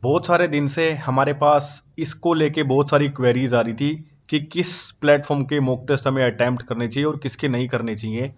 बहुत सारे दिन से हमारे पास इसको लेके बहुत सारी क्वेरीज आ रही थी कि किस प्लेटफॉर्म के मॉक टेस्ट हमें अटेम्प्ट करने चाहिए और किसके नहीं करने चाहिए।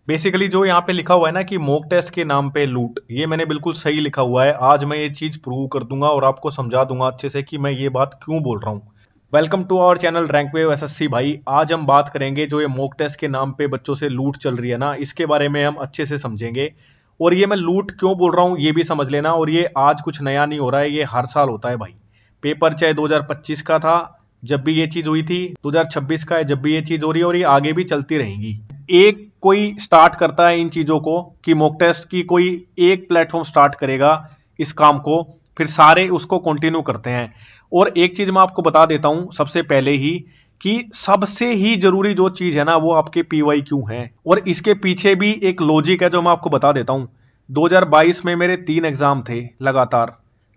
बेसिकली जो यहाँ पे लिखा हुआ है ना कि मॉक टेस्ट के नाम पे लूट, ये मैंने बिल्कुल सही लिखा हुआ है। आज मैं ये चीज प्रूव कर दूंगा और आपको समझा दूंगा अच्छे से कि मैं ये बात क्यों बोल रहा हूँ। Welcome to our channel Rank Wave SSC भाई। आज हम बात करेंगे जो ये मॉक टेस्ट के नाम पे बच्चों से लूट चल रही है ना, इसके बारे में हम अच्छे से समझेंगे। और ये मैं लूट क्यों बोल रहा हूँ ये भी समझ लेना। और ये आज कुछ नया नहीं हो रहा है, ये हर साल होता है भाई। पेपर चाहे 2025 का था जब भी ये चीज हुई थी, 2026 का है जब भी ये चीज हो रही है, और ये आगे भी चलती रहेंगी। एक कोई स्टार्ट करता है इन चीजों को कि मॉक टेस्ट की कोई एक प्लेटफॉर्म स्टार्ट करेगा इस काम को, फिर सारे उसको कंटिन्यू करते हैं। और एक चीज मैं आपको बता देता हूं सबसे पहले ही कि सबसे ही जरूरी जो चीज है ना वो आपके पीवाई क्यू है। और इसके पीछे भी एक लॉजिक है जो मैं आपको बता देता हूं। 2022 में मेरे 3 एग्जाम थे लगातार।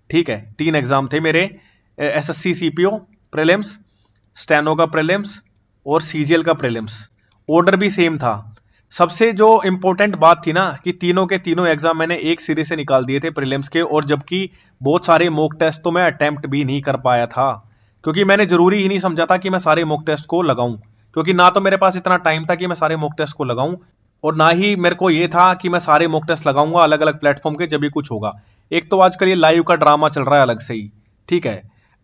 ठीक है, 3 एग्जाम थे मेरे, एसएससी सीपीओ प्रीलिम्स, स्टेनो का प्रीलिम्स और सीजीएल का प्रीलिम्स। ऑर्डर भी सेम था। सबसे जो इंपॉर्टेंट बात थी ना कि तीनों के तीनों एग्जाम मैंने एक सीरीज से निकाल दिए थे प्रीलिम्स के, और जबकि बहुत सारे मॉक टेस्ट तो मैं अटेम्प्ट भी नहीं कर पाया था, क्योंकि मैंने जरूरी ही नहीं समझा था कि मैं सारे मॉक टेस्ट को लगाऊं। क्योंकि ना तो मेरे पास इतना टाइम था कि मैं सारे मॉक टेस्ट को लगाऊं, और ना ही मेरे को ये था कि मैं सारे मॉक टेस्ट लगाऊंगा अलग अलग प्लेटफॉर्म के जब भी कुछ होगा। एक तो आजकल ये लाइव का ड्रामा चल रहा है अलग से ही। ठीक है,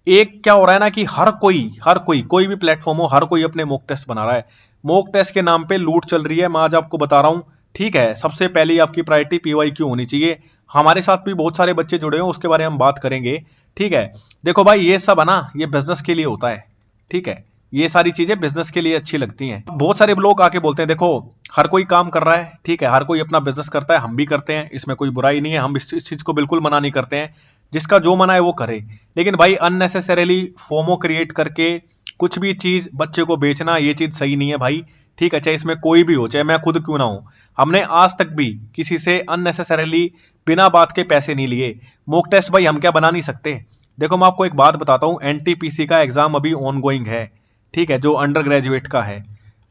एक क्या हो रहा है ना कि हर कोई कोई भी प्लेटफॉर्म हो, हर कोई अपने मॉक टेस्ट बना रहा है। मॉक टेस्ट के नाम पे लूट चल रही है, मैं आज आपको बता रहा हूं। ठीक है, सबसे पहले आपकी प्रायोरिटी पीवाई क्यों होनी चाहिए। हमारे साथ भी बहुत सारे बच्चे जुड़े हैं, उसके बारे में हम बात करेंगे। ठीक है, देखो भाई ये सब है ना, ये बिजनेस के लिए होता है। ठीक है, ये सारी चीजें बिजनेस के लिए अच्छी लगती हैं। बहुत सारे लोग आके बोलते हैं देखो हर कोई काम कर रहा है, ठीक है, हर कोई अपना बिजनेस करता है, हम भी करते हैं, इसमें कोई बुराई नहीं है, हम इस चीज को बिल्कुल मना नहीं करते हैं। जिसका जो मना है वो करे। लेकिन भाई अननेसेसरीली फोमो क्रिएट करके कुछ भी चीज बच्चे को बेचना, ये चीज सही नहीं है भाई। ठीक है, चाहे इसमें कोई भी हो, चाहे मैं खुद क्यों ना हूं, हमने आज तक भी किसी से अननेसेसरीली बिना बात के पैसे नहीं लिए। मॉक टेस्ट भाई हम क्या बना नहीं सकते। देखो मैं आपको एक बात बताता हूं, एनटीपीसी का एग्जाम अभी ऑन गोइंग है। ठीक है, जो अंडर ग्रेजुएट का है,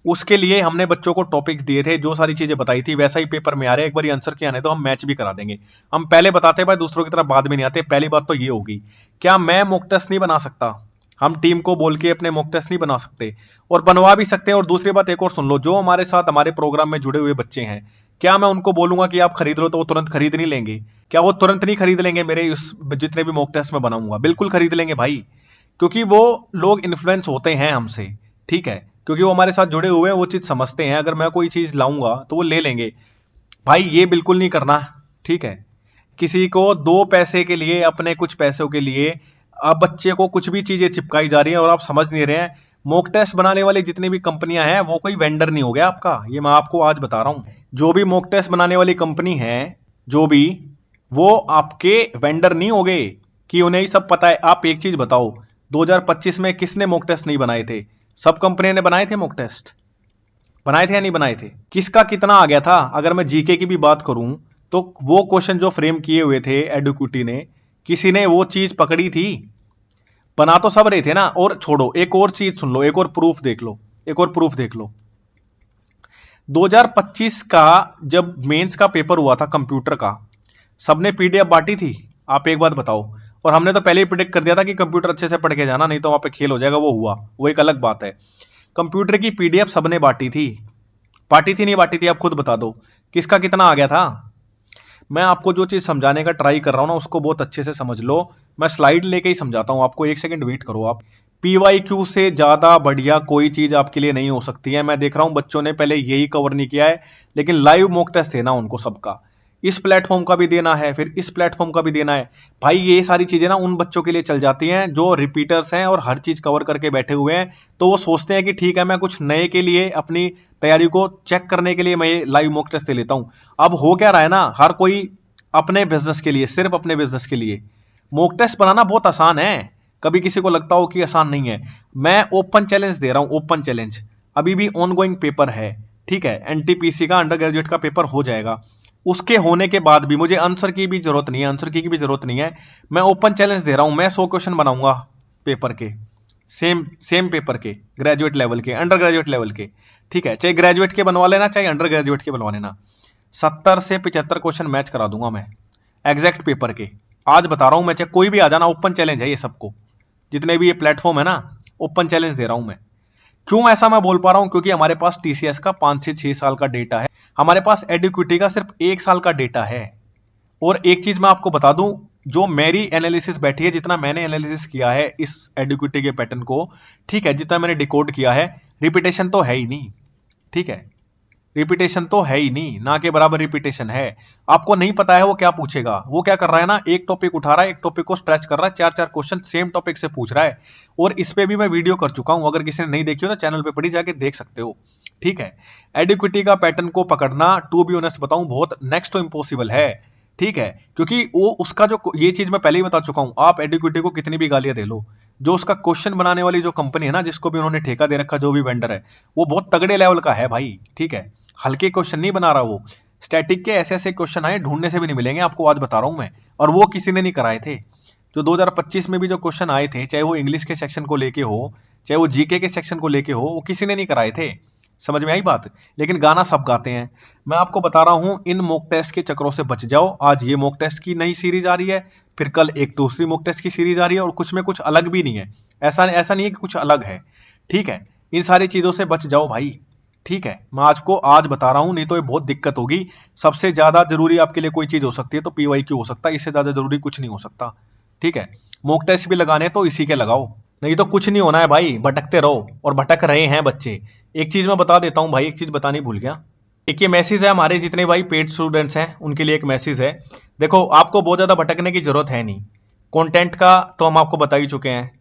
उसके लिए हमने बच्चों को टॉपिक्स दिए थे, जो सारी चीजें बताई थी वैसा ही पेपर में आ रहा है। एक बार आंसर किया नहीं तो हम मैच भी करा देंगे। हम पहले बताते हैं भाई, दूसरों की तरफ बाद में नहीं आते। पहली बात तो ये होगी, क्या मैं मॉक टेस्ट नहीं बना सकता? हम टीम को बोल के अपने मॉक टेस्ट नहीं बना सकते? और बनवा भी सकते हैं। और दूसरी बात एक और सुन लो, जो हमारे साथ हमारे प्रोग्राम में जुड़े हुए बच्चे हैं, क्या मैं उनको बोलूंगा कि आप खरीद लो तो वो तुरंत खरीद नहीं लेंगे? क्या वो तुरंत नहीं खरीद लेंगे मेरे इस जितने भी मॉक टेस्ट में बनाऊंगा? बिल्कुल खरीद लेंगे भाई, क्योंकि वो लोग इन्फ्लुएंस होते हैं हमसे। ठीक है, क्योंकि वो हमारे साथ जुड़े हुए हैं, वो चीज समझते हैं। अगर मैं कोई चीज लाऊंगा तो वो ले लेंगे। भाई ये बिल्कुल नहीं करना। ठीक है, किसी को 2 पैसे के लिए, अपने कुछ पैसों के लिए अब बच्चे को कुछ भी चीजें चिपकाई जा रही है और आप समझ नहीं रहे हैं। मॉक टेस्ट बनाने वाली जितनी भी कंपनियां हैं वो कोई वेंडर नहीं हो गया आपका, ये मैं आपको आज बता रहा हूं। जो भी मॉक टेस्ट बनाने वाली कंपनी है, जो भी, वो आपके वेंडर नहीं हो गए कि उन्हें ही सब पता है। आप एक चीज बताओ, 2025 में किसने मॉक टेस्ट नहीं बनाए थे? सब कंपनियों ने बनाए थे मॉक टेस्ट, बनाए थे या नहीं बनाए थे? किसका कितना आ गया था? अगर मैं जीके की भी बात करूं तो वो क्वेश्चन जो फ्रेम किए हुए थे एडुक्यूटी ने, किसी ने वो चीज पकड़ी थी? बना तो सब रहे थे ना। और छोड़ो, एक और चीज सुन लो, एक और प्रूफ देख लो, एक और प्रूफ देख लो। 2025 का जब मेंस का पेपर हुआ था कंप्यूटर का, सबने पीडीएफ बांटी थी? आप एक बात बताओ। और हमने तो पहले ही प्रिडिक्ट कर दिया था कि कंप्यूटर अच्छे से पढ़ के जाना, नहीं तो वहां पे खेल हो जाएगा। वो हुआ, वो एक अलग बात है। कंप्यूटर की पीडीएफ सबने बांटी थी नहीं बांटी थी? आप खुद बता दो किसका कितना आ गया था। मैं आपको जो चीज समझाने का ट्राई कर रहा हूं ना, उसको बहुत अच्छे से समझ लो। मैं स्लाइड लेके ही समझाता हूं आपको, 1 सेकंड वेट करो आप। पीवाईक्यू से ज्यादा बढ़िया कोई चीज आपके लिए नहीं हो सकती है। मैं देख रहा हूं बच्चों ने पहले यही कवर नहीं किया है, लेकिन लाइव मॉक टेस्ट देना उनको सबका, इस प्लेटफॉर्म का भी देना है, फिर इस प्लेटफॉर्म का भी देना है। भाई ये सारी चीजें ना उन बच्चों के लिए चल जाती हैं जो रिपीटर्स हैं और हर चीज कवर करके बैठे हुए हैं। तो वो सोचते हैं कि ठीक है, मैं कुछ नए के लिए, अपनी तैयारी को चेक करने के लिए मैं ये लाइव मॉक टेस्ट दे लेता हूं। अब हो क्या रहा है ना, हर कोई अपने बिजनेस के लिए, सिर्फ अपने बिजनेस के लिए। मॉक टेस्ट बनाना बहुत आसान है, कभी किसी को लगता हो कि आसान नहीं है। मैं ओपन चैलेंज दे रहा हूं, ओपन चैलेंज। अभी भी ऑनगोइंग पेपर है। ठीक है, एनटीपीसी का अंडर ग्रेजुएट का पेपर हो जाएगा। उसके होने के बाद भी मुझे आंसर की भी जरूरत नहीं है, आंसर की भी जरूरत नहीं है। मैं ओपन चैलेंज दे रहा हूं, मैं 100 क्वेश्चन बनाऊंगा पेपर के, सेम सेम पेपर के, ग्रेजुएट लेवल के, अंडर ग्रेजुएट लेवल के। ठीक है, चाहे ग्रेजुएट के बनवा लेना, चाहे अंडर ग्रेजुएट के बनवा लेना। 70 से 75 क्वेश्चन मैच करा दूंगा मैं, एग्जैक्ट पेपर के। आज बता रहा हूं मैं, चाहे कोई भी आ जाना, ओपन चैलेंज है ये सबको, जितने भी ये प्लेटफॉर्म है ना, ओपन चैलेंज दे रहा हूं मैं। क्यों ऐसा मैं बोल पा रहा हूं? क्योंकि हमारे पास टीसीएस का 5 से 6 साल का डेटा है, हमारे पास एडुक्विटी का सिर्फ 1 साल का डेटा है। और एक चीज मैं आपको बता दूं, जो मेरी एनालिसिस बैठी है, जितना मैंने एनालिसिस किया है इस एडुक्विटी के पैटर्न को, ठीक है, जितना मैंने डिकोड किया है, रिपीटेशन तो है ही नहीं, ठीक है, रिपीटेशन तो है ही नहीं, ना के बराबर रिपीटेशन है। आपको नहीं पता है वो क्या पूछेगा, वो क्या कर रहा है ना, एक टॉपिक उठा रहा है, एक टॉपिक को स्ट्रेच कर रहा है, 4-4 क्वेश्चन सेम टॉपिक से पूछ रहा है। और इस पे भी मैं वीडियो कर चुका हूं, अगर किसी ने नहीं देखी हो तो चैनल पे पड़ी, जाके देख सकते हो, ठीक है। एडिक्विटी का पैटर्न को पकड़ना, टू बी ऑनेस्ट बताऊं, बहुत नेक्स्ट टू इम्पॉसिबल है, ठीक है, क्योंकि वो उसका जो, ये चीज मैं पहले ही बता चुका हूं, आप एडिक्विटी को कितनी भी गालियां दे लो, जो उसका क्वेश्चन बनाने वाली जो कंपनी है ना, जिसको भी उन्होंने ठेका दे रखा, जो भी वेंडर है, वो बहुत तगड़े लेवल का है भाई, ठीक है, हल्के क्वेश्चन नहीं बना रहा वो। स्टैटिक के ऐसे ऐसे क्वेश्चन आए, ढूंढने से भी नहीं मिलेंगे आपको, आज बता रहा हूं मैं, और वो किसी ने नहीं कराए थे। जो 2025 में भी जो क्वेश्चन आए थे, चाहे वो इंग्लिश के सेक्शन को लेके हो, चाहे वो जीके के सेक्शन को लेके हो, वो किसी ने नहीं कराए थे। समझ में आई बात? लेकिन गाना सब गाते हैं। मैं आपको बता रहा हूं, इन मॉक टेस्ट के चक्रों से बच जाओ। आज ये मॉक टेस्ट की नई सीरीज आ रही है, फिर कल एक दूसरी मॉक टेस्ट की सीरीज आ रही है, और कुछ में कुछ अलग भी नहीं है, ऐसा नहीं है कि कुछ अलग है, ठीक है। इन सारी चीजों से बच जाओ भाई, ठीक है। मैं आज बता रहा हूं, नहीं तो ये बहुत दिक्कत होगी। सबसे ज्यादा जरूरी आपके लिए कोई चीज हो सकती है तो पीवाईक्यू हो सकता है, इससे ज्यादा जरूरी कुछ नहीं हो सकता, ठीक है। मॉक टेस्ट भी लगाने तो इसी के लगाओ, नहीं तो कुछ नहीं होना है भाई, भटकते रहो, और भटक रहे हैं बच्चे। एक चीज मैं बता देता हूं भाई, एक चीज बतानी भूल गया। एक ये मैसेज है हमारे जितने भाई पेड स्टूडेंट्स हैं उनके लिए, एक मैसेज है। देखो, आपको बहुत ज्यादा भटकने की जरूरत है नहीं। कंटेंट का तो हम आपको बता ही चुके हैं,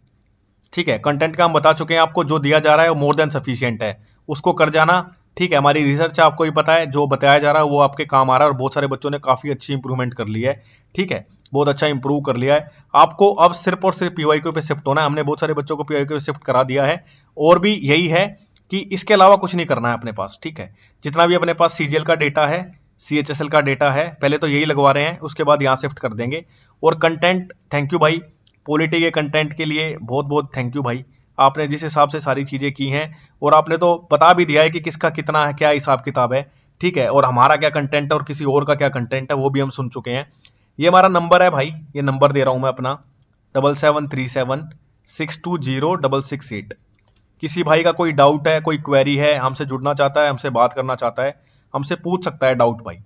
ठीक है, कंटेंट का हम बता चुके हैं आपको, जो दिया जा रहा है वो मोर देन सफिशिएंट है, उसको कर जाना, ठीक है। हमारी रिसर्च आपको ही पता है, जो बताया जा रहा है वो आपके काम आ रहा है, और बहुत सारे बच्चों ने काफी अच्छी इंप्रूवमेंट कर ली है, ठीक है, बहुत अच्छा इंप्रूव कर लिया है। आपको अब सिर्फ और सिर्फ पीवाईक्यू पे शिफ्ट होना है। हमने बहुत सारे बच्चों को पीवाईक्यू पे शिफ्ट करा दिया है, और भी यही है कि इसके अलावा कुछ नहीं करना है अपने पास, ठीक है। जितना भी अपने पास सीजीएल का डेटा है, सीएचएसएल का डेटा है, पहले तो यही लगवा रहे हैं, उसके बाद यहाँ शिफ्ट कर देंगे। और कंटेंट, थैंक यू भाई, पॉलिटी के कंटेंट के लिए बहुत बहुत थैंक यू भाई। आपने जिस हिसाब से सारी चीजें की हैं, और आपने तो बता भी दिया है कि किसका कितना है, क्या हिसाब किताब है, ठीक है, और हमारा क्या कंटेंट है और किसी और का क्या कंटेंट है, वो भी हम सुन चुके हैं। ये हमारा नंबर है भाई, ये नंबर दे रहा हूं मैं अपना, 7737620668। किसी भाई का कोई डाउट है, कोई क्वेरी है, हमसे जुड़ना चाहता है, हमसे बात करना चाहता है, हमसे पूछ सकता है डाउट भाई।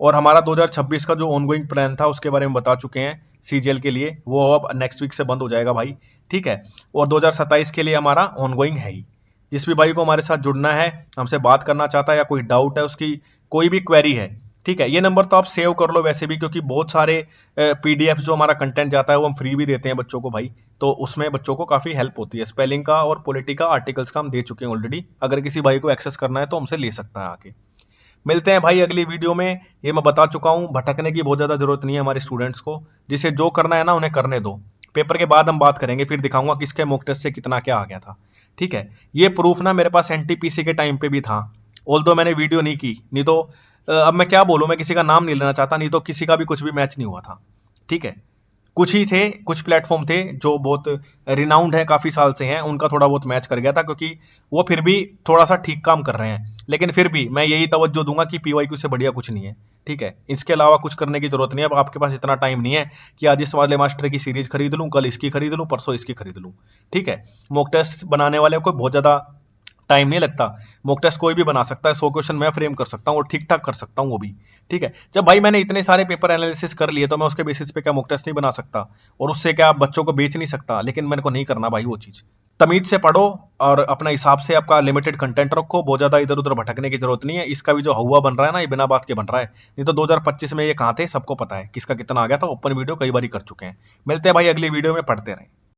और हमारा 2026 का जो ऑनगोइंग प्लान था उसके बारे में बता चुके हैं सीजीएल के लिए, वो अब नेक्स्ट वीक से बंद हो जाएगा भाई, ठीक है। और 2027 के लिए हमारा ऑनगोइंग है ही। जिस भी भाई को हमारे साथ जुड़ना है, हमसे बात करना चाहता है, या कोई डाउट है, उसकी कोई भी क्वेरी है, ठीक है, ये नंबर तो आप सेव कर लो वैसे भी, क्योंकि बहुत सारे पीडीएफ जो हमारा कंटेंट जाता है वो हम फ्री भी देते हैं बच्चों को भाई, तो उसमें बच्चों को काफी हेल्प होती है। स्पेलिंग का और पॉलिटी का, आर्टिकल्स का हम दे चुके हैं ऑलरेडी। अगर किसी भाई को एक्सेस करना है तो हमसे ले सकता है आके। मिलते हैं भाई अगली वीडियो में। ये मैं बता चुका हूं, भटकने की बहुत ज्यादा जरूरत नहीं है हमारे स्टूडेंट्स को, जिसे जो करना है ना उन्हें करने दो। पेपर के बाद हम बात करेंगे, फिर दिखाऊंगा किसके मॉक टेस्ट से कितना क्या आ गया था, ठीक है। ये प्रूफ ना मेरे पास एनटीपीसी के टाइम पे भी था, ऑल्दो मैंने वीडियो नहीं की, नहीं तो अब मैं क्या बोलूं, मैं किसी का नाम नहीं लेना चाहता, नहीं तो किसी का भी कुछ भी मैच नहीं हुआ था, ठीक है। कुछ ही थे, कुछ प्लेटफॉर्म थे जो बहुत रिनाउंड है, काफी साल से हैं, उनका थोड़ा बहुत मैच कर गया था, क्योंकि वो फिर भी थोड़ा सा ठीक काम कर रहे हैं। लेकिन फिर भी मैं यही तवज्जो दूंगा कि पीवाईक्यू से बढ़िया कुछ नहीं है, ठीक है। इसके अलावा कुछ करने की जरूरत नहीं है। अब आपके पास इतना टाइम नहीं है कि आज इस वाले मास्टर की सीरीज खरीद लूं, कल इसकी खरीद लूं, परसों इसकी खरीद लूं, ठीक है। मॉक टेस्ट बनाने वाले को बहुत ज्यादा टाइम नहीं लगता। मॉक टेस्ट कोई भी बना सकता है, 100 क्वेश्चन मैं फ्रेम कर सकता हूँ और ठीक ठाक कर सकता हूँ वो भी, ठीक है। जब भाई मैंने इतने सारे पेपर एनालिसिस कर लिए, तो मैं उसके बेसिस पे क्या मॉक टेस्ट नहीं बना सकता, और उससे क्या बच्चों को बेच नहीं सकता। लेकिन मेरे को नहीं करना भाई वो चीज। तमीज से पढ़ो और अपना हिसाब से आपका लिमिटेड कंटेंट रखो, बहुत ज्यादा इधर उधर भटकने की जरूरत नहीं है। इसका भी जो हुआ बन रहा है ना, ये बिना बात के बन रहा है, नहीं तो 2025 में ये कहाँ थे सबको पता है, किसका कितना आ गया था। ओपन वीडियो कई बार कर चुके हैं। मिलते हैं भाई अगली वीडियो में, पढ़ते रहें।